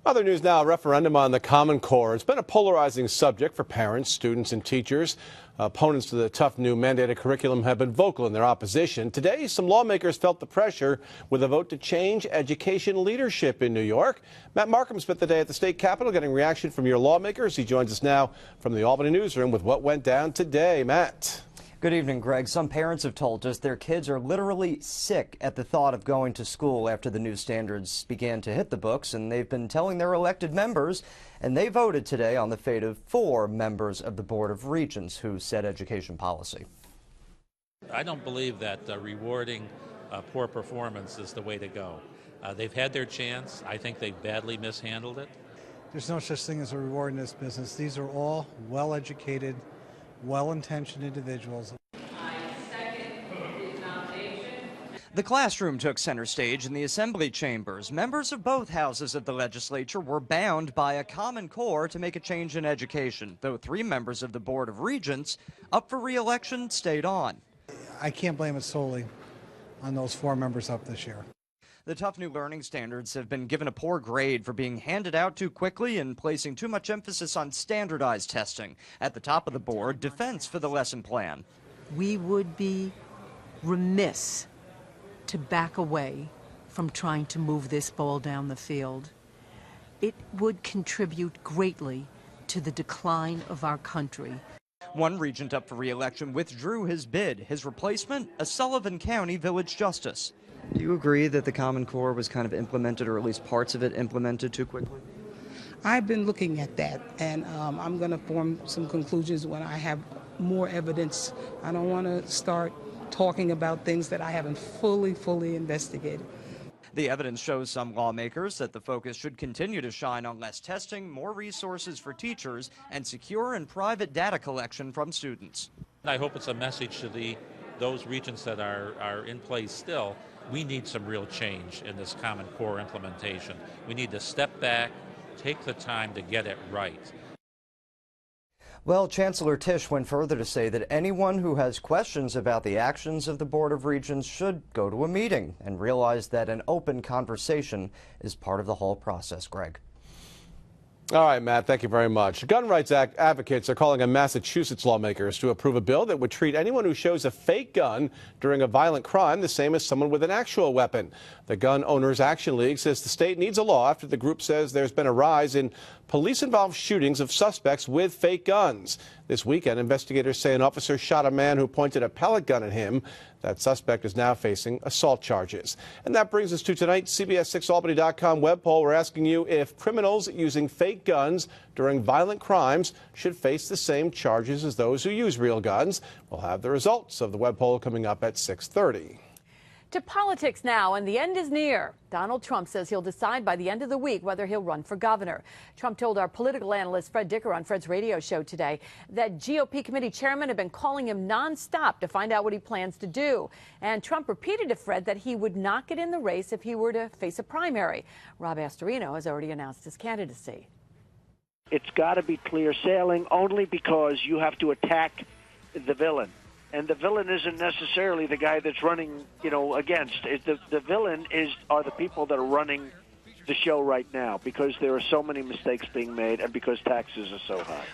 Other news now, a referendum on the Common Core. It's been a polarizing subject for parents, students, and teachers. Opponents to the tough new mandated curriculum have been vocal in their opposition. Today, some lawmakers felt the pressure with a vote to change education leadership in New York. Matt Markham spent the day at the state capitol getting reaction from your lawmakers. He joins us now from the Albany newsroom with what went down today. Matt. Good evening, Greg. Some parents have told us their kids are literally sick at the thought of going to school after the new standards began to hit the books, and they've been telling their elected members, and they voted today on the fate of 4 members of the Board of Regents who set education policy. I don't believe that rewarding poor performance is the way to go. They've had their chance. I think they badly mishandled it. There's no such thing as a reward in this business. These are all well-educated, well-intentioned individuals. The classroom took center stage in the assembly chambers. Members of both houses of the legislature were bound by a common core to make a change in education, though 3 members of the Board of Regents up for re-election stayed on. I can't blame it solely on those 4 members up this year. The tough new learning standards have been given a poor grade for being handed out too quickly and placing too much emphasis on standardized testing. At the top of the board, defense for the lesson plan. We would be remiss to back away from trying to move this ball down the field. It would contribute greatly to the decline of our country. One regent up for re-election withdrew his bid. His replacement, a Sullivan County village justice. Do you agree that the Common Core was kind of implemented, or at least parts of it implemented too quickly? I've been looking at that, and I'm going to form some conclusions when I have more evidence. I don't want to start talking about things that I haven't fully investigated. The evidence shows some lawmakers that the focus should continue to shine on less testing, more resources for teachers, and secure and private data collection from students. I hope it's a message to those regents that are in place still. We need some real change in this Common Core implementation. We need to step back, take the time to get it right. Well, Chancellor Tisch went further to say that anyone who has questions about the actions of the Board of Regents should go to a meeting and realize that an open conversation is part of the whole process, Greg. All right, Matt, thank you very much. Gun rights advocates are calling on Massachusetts lawmakers to approve a bill that would treat anyone who shows a fake gun during a violent crime the same as someone with an actual weapon. The Gun Owners Action League says the state needs a law after the group says there's been a rise in police-involved shootings of suspects with fake guns. This weekend, investigators say an officer shot a man who pointed a pellet gun at him. That suspect is now facing assault charges. And that brings us to tonight's CBS6Albany.com web poll. We're asking you if criminals using fake guns during violent crimes should face the same charges as those who use real guns. We'll have the results of the web poll coming up at 6:30. To politics now, and the end is near. Donald Trump says he'll decide by the end of the week whether he'll run for governor. Trump told our political analyst Fred Dicker on Fred's radio show today that GOP committee chairmen have been calling him nonstop to find out what he plans to do. And Trump repeated to Fred that he would not get in the race if he were to face a primary. Rob Astorino has already announced his candidacy. It's got to be clear sailing only because you have to attack the villain. And the villain isn't necessarily the guy that's running, against. The villain are the people that are running the show right now because there are so many mistakes being made and because taxes are so high.